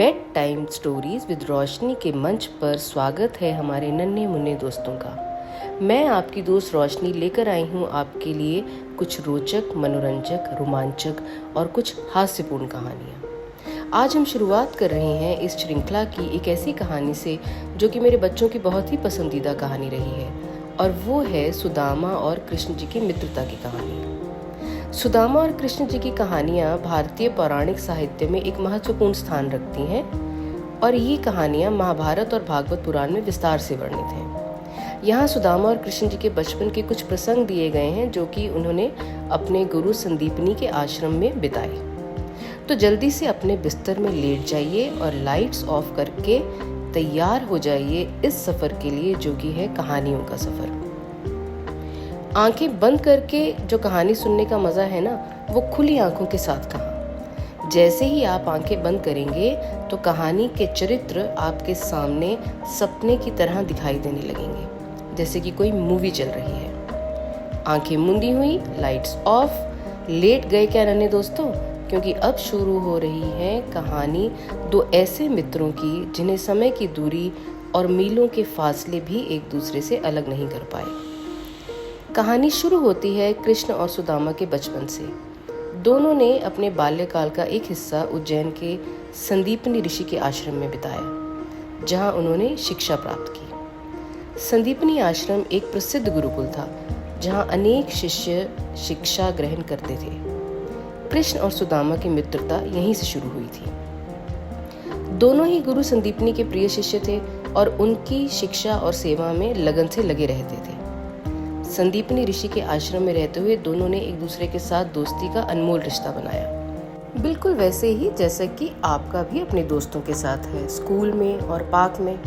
Bed time stories with रोशनी के मंच पर स्वागत है हमारे नन्हे मुन्ने दोस्तों का। मैं आपकी दोस्त रोशनी लेकर आई हूँ आपके लिए कुछ रोचक, मनोरंजक, रोमांचक और कुछ हास्यपूर्ण कहानियाँ। आज हम शुरुआत कर रहे हैं इस श्रृंखला की एक ऐसी कहानी से जो कि मेरे बच्चों की बहुत ही पसंदीदा कहानी रही है, और वो है सुदामा और कृष्ण जी की मित्रता की कहानी। सुदामा और कृष्ण जी की कहानियाँ भारतीय पौराणिक साहित्य में एक महत्वपूर्ण स्थान रखती हैं, और ये कहानियाँ महाभारत और भागवत पुराण में विस्तार से वर्णित हैं। यहाँ सुदामा और कृष्ण जी के बचपन के कुछ प्रसंग दिए गए हैं जो कि उन्होंने अपने गुरु संदीपनी के आश्रम में बिताए। तो जल्दी से अपने बिस्तर में लेट जाइए और लाइट्स ऑफ करके तैयार हो जाइए इस सफ़र के लिए जो कि है कहानियों का सफ़र। आंखें बंद करके जो कहानी सुनने का मज़ा है ना, वो खुली आंखों के साथ कहा। जैसे ही आप आंखें बंद करेंगे तो कहानी के चरित्र आपके सामने सपने की तरह दिखाई देने लगेंगे, जैसे कि कोई मूवी चल रही है। आंखें मूंदी हुई, लाइट्स ऑफ, लेट गए क्या नन्हे दोस्तों? क्योंकि अब शुरू हो रही है कहानी दो ऐसे मित्रों की जिन्हें समय की दूरी और मीलों के फासले भी एक दूसरे से अलग नहीं कर पाए। कहानी शुरू होती है कृष्ण और सुदामा के बचपन से। दोनों ने अपने बाल्यकाल का एक हिस्सा उज्जैन के संदीपनी ऋषि के आश्रम में बिताया, जहां उन्होंने शिक्षा प्राप्त की। संदीपनी आश्रम एक प्रसिद्ध गुरुकुल था, जहां अनेक शिष्य शिक्षा ग्रहण करते थे। कृष्ण और सुदामा की मित्रता यहीं से शुरू हुई थी। दोनों ही गुरु संदीपनी के प्रिय शिष्य थे और उनकी शिक्षा और सेवा में लगन से लगे रहते थे। संदीपनी ऋषि के आश्रम में रहते हुए दोनों ने एक दूसरे के साथ दोस्ती का अनमोल रिश्ता बनाया, बिल्कुल वैसे ही जैसा कि आपका भी अपने दोस्तों के साथ है, स्कूल में और पार्क में।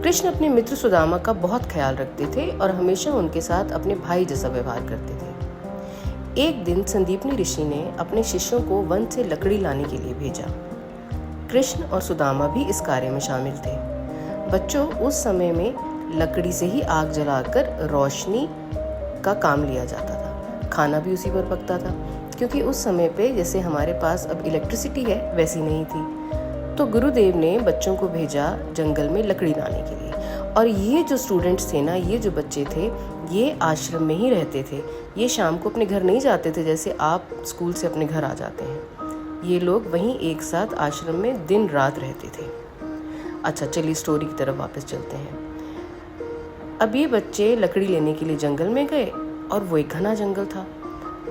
कृष्ण अपने मित्र सुदामा का बहुत ख्याल रखते थे और हमेशा उनके साथ अपने भाई जैसा व्यवहार करते थे। एक दिन संदीपनी ऋषि ने अपने शिष्यों को वन से लकड़ी लाने के लिए भेजा। कृष्ण और सुदामा भी इस कार्य में शामिल थे। बच्चों, उस समय में लकड़ी से ही आग जलाकर रोशनी का काम लिया जाता था। खाना भी उसी पर पकता था, क्योंकि उस समय पे जैसे हमारे पास अब इलेक्ट्रिसिटी है वैसी नहीं थी। तो गुरुदेव ने बच्चों को भेजा जंगल में लकड़ी लाने के लिए। और ये जो स्टूडेंट्स थे ना, ये जो बच्चे थे, ये आश्रम में ही रहते थे। ये शाम को अपने घर नहीं जाते थे जैसे आप स्कूल से अपने घर आ जाते हैं। ये लोग वहीं एक साथ आश्रम में दिन रात रहते थे। अच्छा, चलिए स्टोरी की तरफ वापस चलते हैं। अब ये बच्चे लकड़ी लेने के लिए जंगल में गए और वो एक घना जंगल था।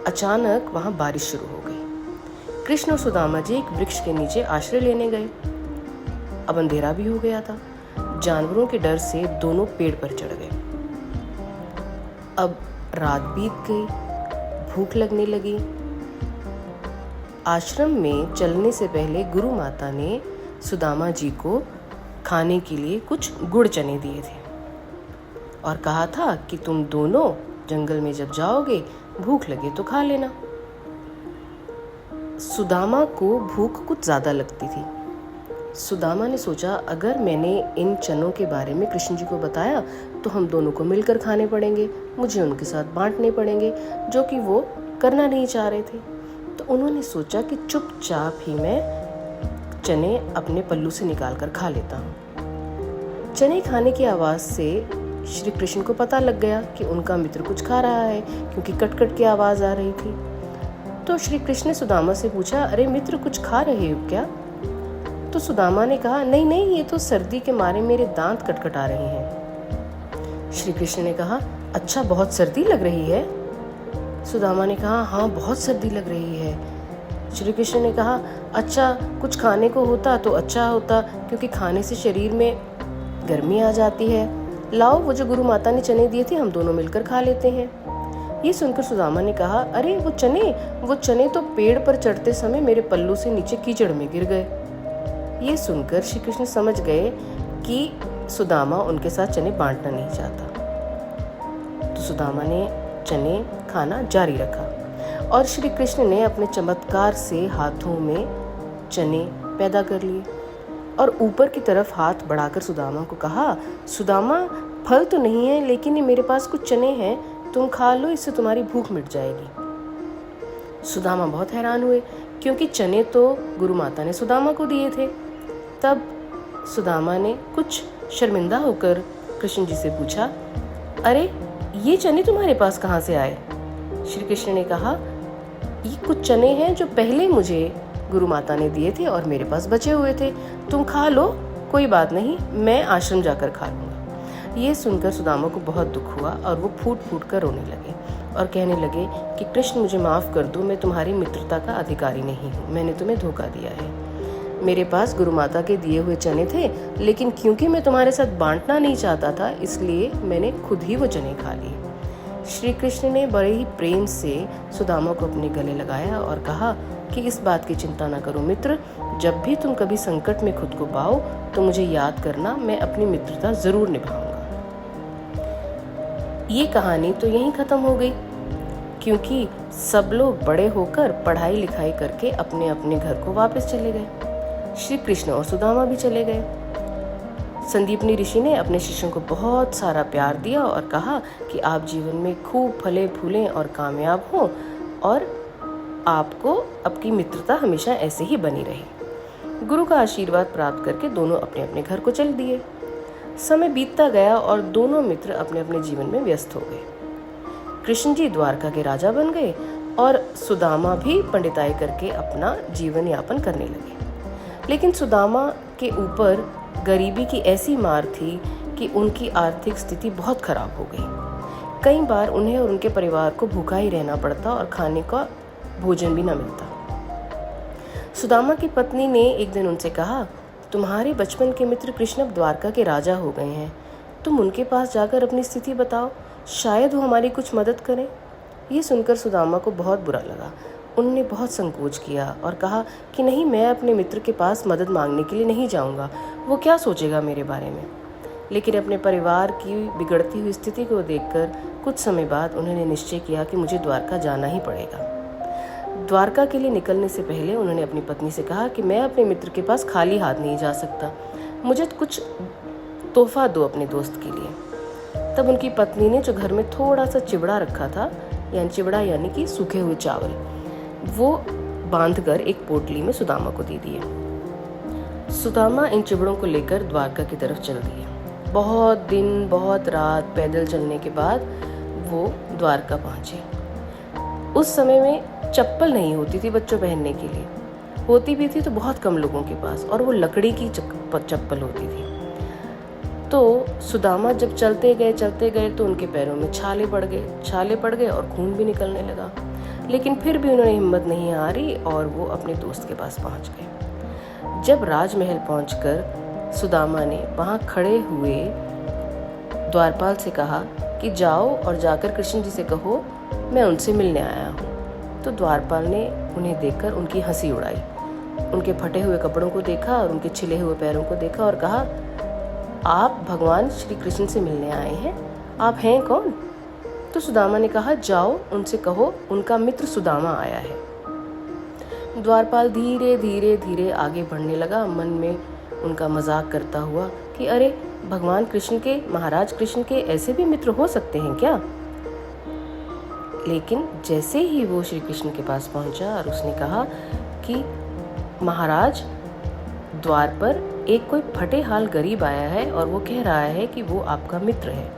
अचानक वहाँ बारिश शुरू हो गई। कृष्ण और सुदामा जी एक वृक्ष के नीचे आश्रय लेने गए। अब अंधेरा भी हो गया था। जानवरों के डर से दोनों पेड़ पर चढ़ गए। अब रात बीत गई, भूख लगने लगी। आश्रम में चलने से पहले गुरु माता ने सुदामा जी को खाने के लिए कुछ गुड़ चने दिए थे और कहा था कि तुम दोनों जंगल में जब जाओगे, भूख लगे तो खा लेना। सुदामा को भूख कुछ ज़्यादा लगती थी। सुदामा ने सोचा, अगर मैंने इन चनों के बारे में कृष्ण जी को बताया तो हम दोनों को मिलकर खाने पड़ेंगे, मुझे उनके साथ बांटने पड़ेंगे, जो कि वो करना नहीं चाह रहे थे। तो उन्होंने सोचा कि चुपचाप ही मैं चने अपने पल्लू से निकाल कर खा लेता हूँ। चने खाने की आवाज़ से श्री कृष्ण को पता लग गया कि उनका मित्र कुछ खा रहा है, क्योंकि कट कट की आवाज़ आ रही थी। तो श्री कृष्ण ने सुदामा से पूछा, अरे मित्र, कुछ खा रहे हो क्या? तो सुदामा ने कहा, नहीं नहीं, ये तो सर्दी के मारे मेरे दांत कटकटा रहे हैं। श्री कृष्ण ने कहा, अच्छा, बहुत सर्दी लग रही है? सुदामा ने कहा, हाँ, बहुत सर्दी लग रही है। श्री कृष्ण ने कहा, अच्छा, कुछ खाने को होता तो अच्छा होता, क्योंकि खाने से शरीर में गर्मी आ जाती है। लाओ, वो जो गुरु माता ने चने दिए थे, हम दोनों मिलकर खा लेते हैं। ये सुनकर सुदामा ने कहा, अरे वो चने तो पेड़ पर चढ़ते समय मेरे पल्लू से नीचे कीचड़ में गिर गए। ये सुनकर श्री कृष्ण समझ गए कि सुदामा उनके साथ चने बांटना नहीं चाहता। तो सुदामा ने चने खाना जारी रखा और श्री कृष्ण ने अपने चमत्कार से हाथों में चने पैदा कर लिए और ऊपर की तरफ हाथ बढ़ाकर सुदामा को कहा, सुदामा, फल तो नहीं है, लेकिन ये मेरे पास कुछ चने हैं, तुम खा लो, इससे तुम्हारी भूख मिट जाएगी। सुदामा बहुत हैरान हुए, क्योंकि चने तो गुरु माता ने सुदामा को दिए थे। तब सुदामा ने कुछ शर्मिंदा होकर कृष्ण जी से पूछा, अरे ये चने तुम्हारे पास कहाँ से आए? श्री कृष्ण ने कहा, ये कुछ चने हैं जो पहले मुझे गुरु माता ने दिए थे और मेरे पास बचे हुए थे, तुम खा लो, कोई बात नहीं, मैं आश्रम जाकर खा लूँगा। ये सुनकर सुदामा को बहुत दुख हुआ और वो फूट फूट कर रोने लगे और कहने लगे कि कृष्ण मुझे माफ़ कर दो, मैं तुम्हारी मित्रता का अधिकारी नहीं हूँ, मैंने तुम्हें धोखा दिया है। मेरे पास गुरु माता के दिए हुए चने थे, लेकिन क्योंकि मैं तुम्हारे साथ बांटना नहीं चाहता था, इसलिए मैंने खुद ही वो चने खा लिए। श्री कृष्ण ने बड़े ही प्रेम से सुदामा को अपने गले लगाया और कहा कि इस बात की चिंता न करो मित्र, जब भी तुम कभी संकट में खुद को पाओ तो मुझे याद करना, मैं अपनी मित्रता जरूर निभाऊंगा। ये कहानी तो यहीं खत्म हो गई, क्योंकि सब लोग बड़े होकर पढ़ाई लिखाई करके अपने अपने घर को वापस चले गए। श्री कृष्ण और सुदामा भी चले गए। संदीपनी ऋषि ने अपने शिष्यों को बहुत सारा प्यार दिया और कहा कि आप जीवन में खूब फले फूलें और कामयाब हों और आपको आपकी मित्रता हमेशा ऐसे ही बनी रहे। गुरु का आशीर्वाद प्राप्त करके दोनों अपने अपने घर को चल दिए। समय बीतता गया और दोनों मित्र अपने अपने जीवन में व्यस्त हो गए। कृष्ण जी द्वारका के राजा बन गए और सुदामा भी पंडिताई करके अपना जीवन यापन करने लगे। लेकिन सुदामा के ऊपर गरीबी की ऐसी मार थी कि उनकी आर्थिक स्थिति बहुत खराब हो गई। कई बार उन्हें और उनके परिवार को भूखा ही रहना पड़ता और खाने का भोजन भी न मिलता। सुदामा की पत्नी ने एक दिन उनसे कहा, तुम्हारे बचपन के मित्र कृष्ण अब द्वारका के राजा हो गए हैं, तुम उनके पास जाकर अपनी स्थिति बताओ, शायद वो हमारी कुछ मदद करें। ये सुनकर सुदामा को बहुत बुरा लगा। उन्होंने बहुत संकोच किया और कहा कि नहीं, मैं अपने मित्र के पास मदद मांगने के लिए नहीं जाऊंगा, वो क्या सोचेगा मेरे बारे में। लेकिन अपने परिवार की बिगड़ती हुई स्थिति को देखकर कुछ समय बाद उन्होंने निश्चय किया कि मुझे द्वारका जाना ही पड़ेगा। द्वारका के लिए निकलने से पहले उन्होंने अपनी पत्नी से कहा कि मैं अपने मित्र के पास खाली हाथ नहीं जा सकता, मुझे कुछ तोहफा दो अपने दोस्त के लिए। तब उनकी पत्नी ने जो घर में थोड़ा सा चिवड़ा रखा था, चिवड़ा यानी कि सूखे हुए चावल, वो बांधकर एक पोटली में सुदामा को दे दिए। सुदामा इन चिवड़ों को लेकर द्वारका की तरफ चल दिए। बहुत दिन बहुत रात पैदल चलने के बाद वो द्वारका पहुंचे। उस समय में चप्पल नहीं होती थी बच्चों पहनने के लिए, होती भी थी तो बहुत कम लोगों के पास, और वो लकड़ी की चप्पल होती थी। तो सुदामा जब चलते गए तो उनके पैरों में छाले पड़ गए और खून भी निकलने लगा। लेकिन फिर भी उन्होंने हिम्मत नहीं हारी और वो अपने दोस्त के पास पहुंच गए। जब राजमहल पहुंचकर सुदामा ने वहां खड़े हुए द्वारपाल से कहा कि जाओ और जाकर कृष्ण जी से कहो मैं उनसे मिलने आया हूँ। तो द्वारपाल ने उन्हें देखकर उनकी हंसी उड़ाई, उनके फटे हुए कपड़ों को देखा और उनके छिले हुए पैरों को देखा और कहा, आप भगवान श्री कृष्ण से मिलने आए हैं, आप हैं कौन? तो सुदामा ने कहा, जाओ उनसे कहो उनका मित्र सुदामा आया है। द्वारपाल धीरे धीरे आगे बढ़ने लगा, मन में उनका मजाक करता हुआ कि अरे भगवान कृष्ण के, महाराज कृष्ण के ऐसे भी मित्र हो सकते हैं क्या? लेकिन जैसे ही वो श्री कृष्ण के पास पहुंचा और उसने कहा कि महाराज, द्वार पर एक कोई फटे हाल गरीब आया है और वो कह रहा है कि वो आपका मित्र है।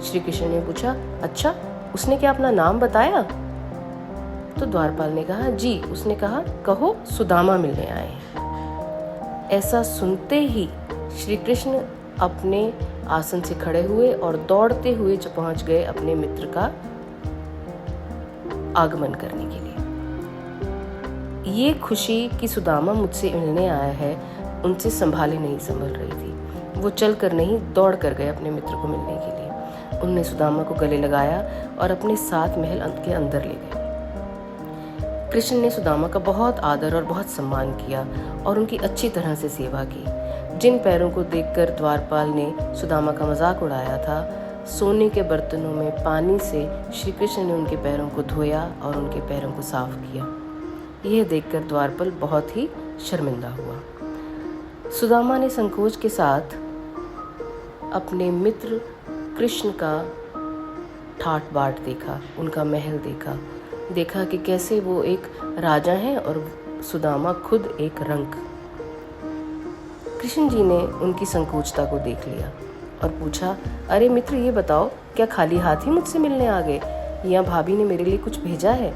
श्री कृष्ण ने पूछा, अच्छा, उसने क्या अपना नाम बताया? तो द्वारपाल ने कहा, जी, उसने कहा कहो सुदामा मिलने आए हैं। ऐसा सुनते ही श्री कृष्ण अपने आसन से खड़े हुए और दौड़ते हुए पहुंच गए अपने मित्र का आगमन करने के लिए। ये खुशी कि सुदामा मुझसे मिलने आया है उनसे संभाली नहीं संभल रही थी। वो चल कर नहीं, दौड़ कर गए अपने मित्र को मिलने के लिए। उन्होंने सुदामा को गले लगाया और अपने साथ महल के अंदर ले गए। कृष्ण ने सुदामा का बहुत आदर और बहुत सम्मान किया और उनकी अच्छी तरह से सेवा की। जिन पैरों को देखकर द्वारपाल ने सुदामा का मजाक उड़ाया था, सोने के बर्तनों में पानी से श्री कृष्ण ने उनके पैरों को धोया और उनके पैरों को साफ किया। यह देखकर द्वारपाल बहुत ही शर्मिंदा हुआ। सुदामा ने संकोच के साथ अपने मित्र कृष्ण का ठाट बाट देखा, उनका महल देखा कि कैसे वो एक राजा हैं और सुदामा खुद एक रंक। कृष्ण जी ने उनकी संकोचता को देख लिया और पूछा, अरे मित्र, ये बताओ, क्या खाली हाथ ही मुझसे मिलने आ गए या भाभी ने मेरे लिए कुछ भेजा है?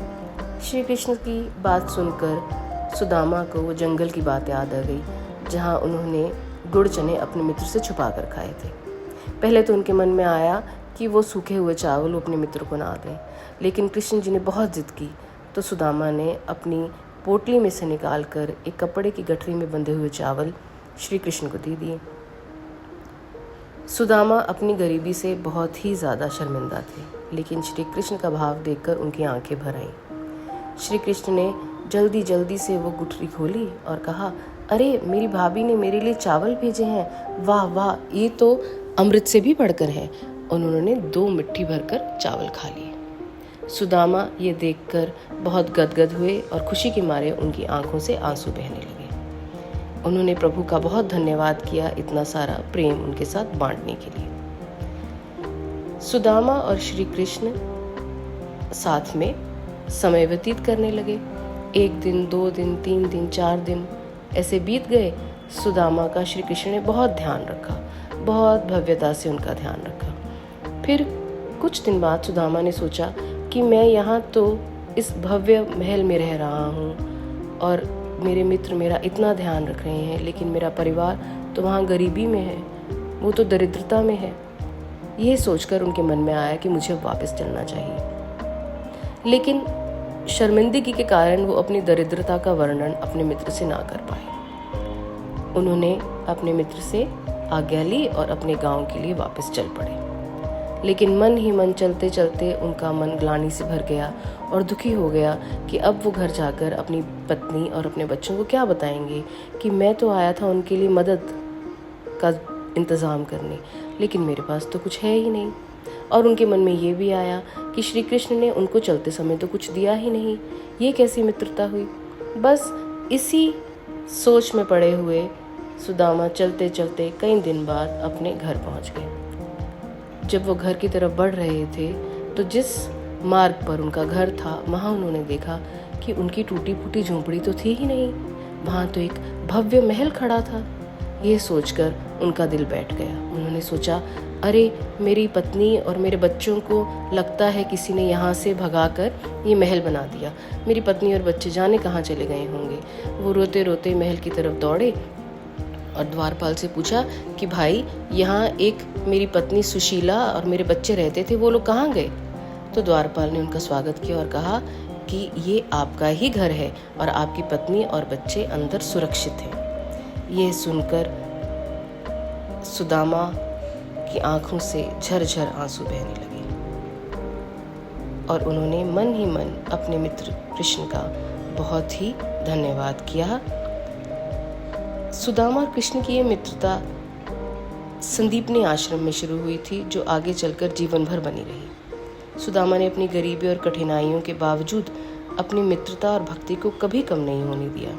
श्री कृष्ण की बात सुनकर सुदामा को वो जंगल की बात याद आ गई जहाँ उन्होंने गुड़ चने अपने मित्र से छुपा कर खाए थे। पहले तो उनके मन में आया कि वो सूखे हुए चावल अपने मित्र को ना दें, लेकिन कृष्ण जी ने बहुत जिद की तो सुदामा ने अपनी पोटली में से निकालकर एक कपड़े की गठरी में बंधे हुए चावल श्री कृष्ण को दे दिए। सुदामा अपनी गरीबी से बहुत ही ज़्यादा शर्मिंदा थे, लेकिन श्री कृष्ण का भाव देखकर उनकी आंखें भर आईं। श्री कृष्ण ने जल्दी जल्दी से वो गुठरी खोली और कहा, अरे मेरी भाभी ने मेरे लिए चावल भेजे हैं, वाह वाह, ये तो अमृत से भी बढ़कर है। उन्होंने 2 मुट्ठी भरकर चावल खा लिए। सुदामा ये देखकर बहुत गदगद हुए और खुशी के मारे उनकी आंखों से आंसू बहने लगे। उन्होंने प्रभु का बहुत धन्यवाद किया इतना सारा प्रेम उनके साथ बांटने के लिए। सुदामा और श्री कृष्ण साथ में समय व्यतीत करने लगे। 1 दिन, 2 दिन, 3 दिन, 4 दिन ऐसे बीत गए। सुदामा का श्री कृष्ण ने बहुत ध्यान रखा, बहुत भव्यता से उनका ध्यान रखा। फिर कुछ दिन बाद सुदामा ने सोचा कि मैं यहाँ तो इस भव्य महल में रह रहा हूँ और मेरे मित्र मेरा इतना ध्यान रख रहे हैं, लेकिन मेरा परिवार तो वहाँ गरीबी में है, वो तो दरिद्रता में है। ये सोचकर उनके मन में आया कि मुझे अब वापस चलना चाहिए, लेकिन शर्मिंदगी के कारण वो अपनी दरिद्रता का वर्णन अपने मित्र से ना कर पाए। उन्होंने अपने मित्र से आज्ञा ली और अपने गांव के लिए वापस चल पड़े। लेकिन मन ही मन चलते चलते उनका मन ग्लानि से भर गया और दुखी हो गया कि अब वो घर जाकर अपनी पत्नी और अपने बच्चों को क्या बताएंगे कि मैं तो आया था उनके लिए मदद का इंतज़ाम करने, लेकिन मेरे पास तो कुछ है ही नहीं। और उनके मन में ये भी आया कि श्री कृष्ण ने उनको चलते समय तो कुछ दिया ही नहीं, ये कैसी मित्रता हुई। बस इसी सोच में पड़े हुए सुदामा चलते चलते कई दिन बाद अपने घर पहुंच गए। जब वो घर की तरफ बढ़ रहे थे तो जिस मार्ग पर उनका घर था वहाँ उन्होंने देखा कि उनकी टूटी फूटी झोंपड़ी तो थी ही नहीं, वहाँ तो एक भव्य महल खड़ा था। ये सोचकर उनका दिल बैठ गया। उन्होंने सोचा, अरे मेरी पत्नी और मेरे बच्चों को लगता है किसी ने यहाँ से भगाकर ये महल बना दिया। मेरी पत्नी और बच्चे जाने कहाँ चले गए होंगे। वो रोते रोते महल की तरफ दौड़े और द्वारपाल से पूछा कि भाई, यहाँ एक मेरी पत्नी सुशीला और मेरे बच्चे रहते थे, वो लोग कहाँ गए? तो द्वारपाल ने उनका स्वागत किया और कहा कि ये आपका ही घर है और आपकी पत्नी और बच्चे अंदर सुरक्षित हैं। ये सुनकर सुदामा की आंखों से झरझर आंसू बहने लगे और उन्होंने मन ही मन अपने मित्र कृष्ण का बहुत ही धन्यवाद किया। सुदामा और कृष्ण की ये मित्रता संदीपनी आश्रम में शुरू हुई थी, जो आगे चलकर जीवन भर बनी रही। सुदामा ने अपनी गरीबी और कठिनाइयों के बावजूद अपनी मित्रता और भक्ति को कभी कम नहीं होने दिया।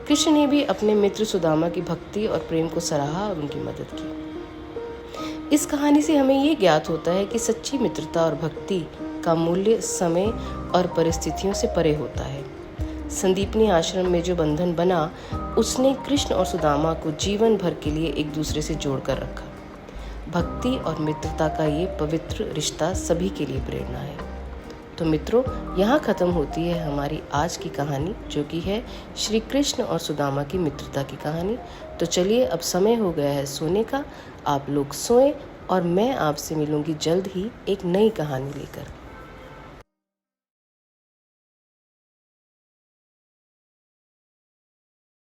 कृष्ण ने भी अपने मित्र सुदामा की भक्ति और प्रेम को सराहा और उनकी मदद की। इस कहानी से हमें ये ज्ञात होता है कि सच्ची मित्रता और भक्ति का मूल्य समय और परिस्थितियों से परे होता है। संदीपनी आश्रम में जो बंधन बना, उसने कृष्ण और सुदामा को जीवन भर के लिए एक दूसरे से जोड़कर रखा। भक्ति और मित्रता का ये पवित्र रिश्ता सभी के लिए प्रेरणा है। तो मित्रों, यहाँ खत्म होती है हमारी आज की कहानी, जो कि है श्री कृष्ण और सुदामा की मित्रता की कहानी। तो चलिए, अब समय हो गया है सोने का। आप लोग सोएं और मैं आपसे मिलूंगी जल्द ही एक नई कहानी लेकर।